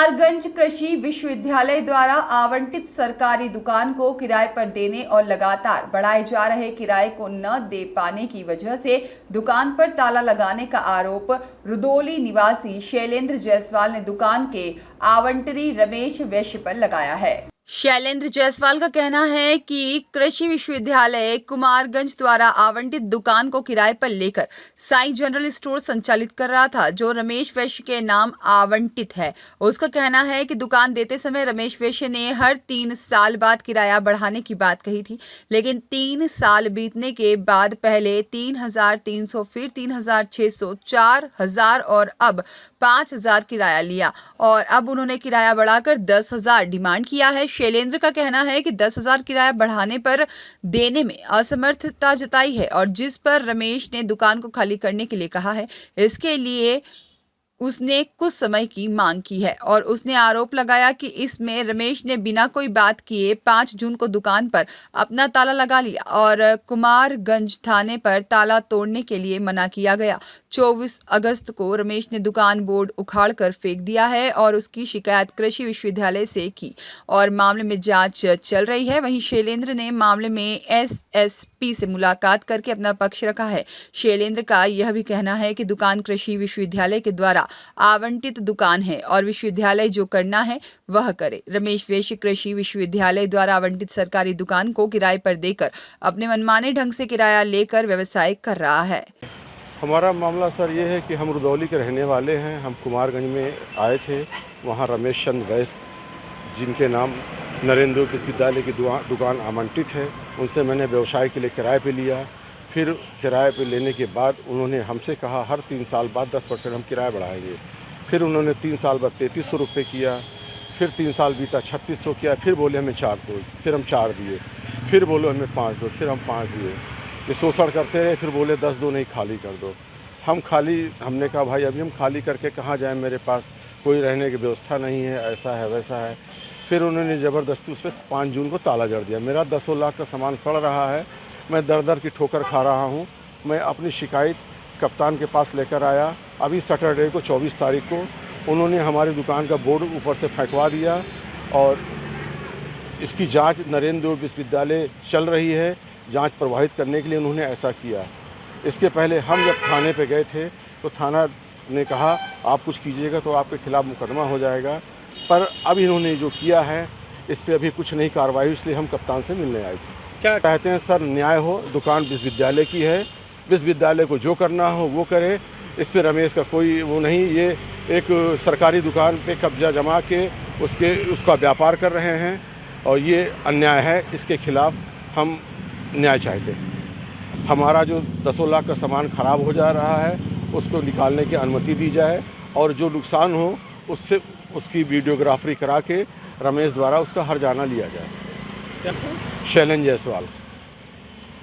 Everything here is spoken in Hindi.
कुमारगंज कृषि विश्वविद्यालय द्वारा आवंटित सरकारी दुकान को किराए पर देने और लगातार बढ़ाए जा रहे किराए को न दे पाने की वजह से दुकान पर ताला लगाने का आरोप रुदौली निवासी शैलेंद्र जायसवाल ने दुकान के आवंटरी रमेश वैश्य पर लगाया है। शैलेंद्र जायसवाल का कहना है कि कृषि विश्वविद्यालय कुमारगंज द्वारा आवंटित दुकान को किराए पर लेकर साईं जनरल स्टोर संचालित कर रहा था, जो रमेश वैश्य के नाम आवंटित है। उसका कहना है कि दुकान देते समय रमेश वैश्य ने हर 3 साल बाद किराया बढ़ाने की बात कही थी, लेकिन 3 साल बीतने के बाद पहले 3,300, फिर 3,600, 4,000 और अब 5,000 किराया लिया और अब उन्होंने किराया बढ़ाकर 10,000 डिमांड किया है। शैलेंद्र का कहना है कि 10,000 किराया बढ़ाने पर देने में असमर्थता जताई है और जिस पर रमेश ने दुकान को खाली करने के लिए कहा है, इसके लिए उसने कुछ समय की मांग की है और उसने आरोप लगाया कि इसमें रमेश ने बिना कोई बात किए 5 जून को दुकान पर अपना ताला लगा लिया और कुमारगंज थाने पर ताला तोड़ने के लिए मना किया गया। 24 अगस्त को रमेश ने दुकान बोर्ड उखाड़कर फेंक दिया है और उसकी शिकायत कृषि विश्वविद्यालय से की और मामले में जांच चल रही है। वहीं शैलेंद्र ने मामले में एसएसपी से मुलाकात करके अपना पक्ष रखा है। शैलेंद्र का यह भी कहना है कि दुकान कृषि विश्वविद्यालय के द्वारा आवंटित दुकान है और विश्वविद्यालय जो करना है वह करे। रमेश वैश्य कृषि विश्वविद्यालय द्वारा आवंटित सरकारी दुकान को किराए पर देकर अपने मनमाने ढंग से किराया लेकर व्यवसाय कर रहा है। हमारा मामला सर ये है कि हम रुदौली के रहने वाले हैं। हम कुमारगंज में आए थे, वहाँ रमेश चंद्र वैश्य जिनके नाम नरेंद्र विश्वविद्यालय की दुकान आवंटित है, उनसे मैंने व्यवसाय के लिए किराए पे लिया। फिर किराए पे लेने के बाद उन्होंने हमसे कहा हर 3 साल बाद 10% हम किराया बढ़ाएंगे। फिर उन्होंने 3 साल बाद 3300 रुपये किया, फिर 3 साल बीता 3600 किया, फिर बोले हमें 4 दो, फिर हम 4 दिए, फिर बोलो हमें 5 दो, फिर हम 5 दिए। ये शोषण करते रहे, फिर बोले 10 दो नहीं खाली कर दो। हमने कहा भाई अभी हम खाली करके कहाँ जाएँ, मेरे पास कोई रहने की व्यवस्था नहीं है, ऐसा है वैसा है। फिर उन्होंने ज़बरदस्ती उस पर 5 जून को ताला जड़ दिया। मेरा 10 लाख का सामान सड़ रहा है, मैं दर दर की ठोकर खा रहा हूँ। मैं अपनी शिकायत कप्तान के पास लेकर आया। अभी सैटरडे को 24 तारीख को उन्होंने हमारी दुकान का बोर्ड ऊपर से फेंकवा दिया और इसकी जांच नरेंद्र विश्वविद्यालय चल रही है। जांच प्रभावित करने के लिए उन्होंने ऐसा किया। इसके पहले हम जब थाने पे गए थे तो थाना ने कहा आप कुछ कीजिएगा तो आपके खिलाफ़ मुकदमा हो जाएगा, पर अब इन्होंने जो किया है इस पर अभी कुछ नहीं कार्रवाई, इसलिए हम कप्तान से मिलने आए थे। क्या कहते हैं सर, न्याय हो, दुकान विश्वविद्यालय की है, विश्वविद्यालय को जो करना हो वो करे। इस पर रमेश का कोई वो नहीं। ये एक सरकारी दुकान पे कब्जा जमा के उसका व्यापार कर रहे हैं और ये अन्याय है। इसके खिलाफ़ हम न्याय चाहते हैं। हमारा जो 10 लाख का सामान ख़राब हो जा रहा है उसको निकालने की अनुमति दी जाए और जो नुकसान हो उससे उसकी वीडियोग्राफी करा के रमेश द्वारा उसका हर्जाना लिया जाए। शैलेंद्र जायसवाल।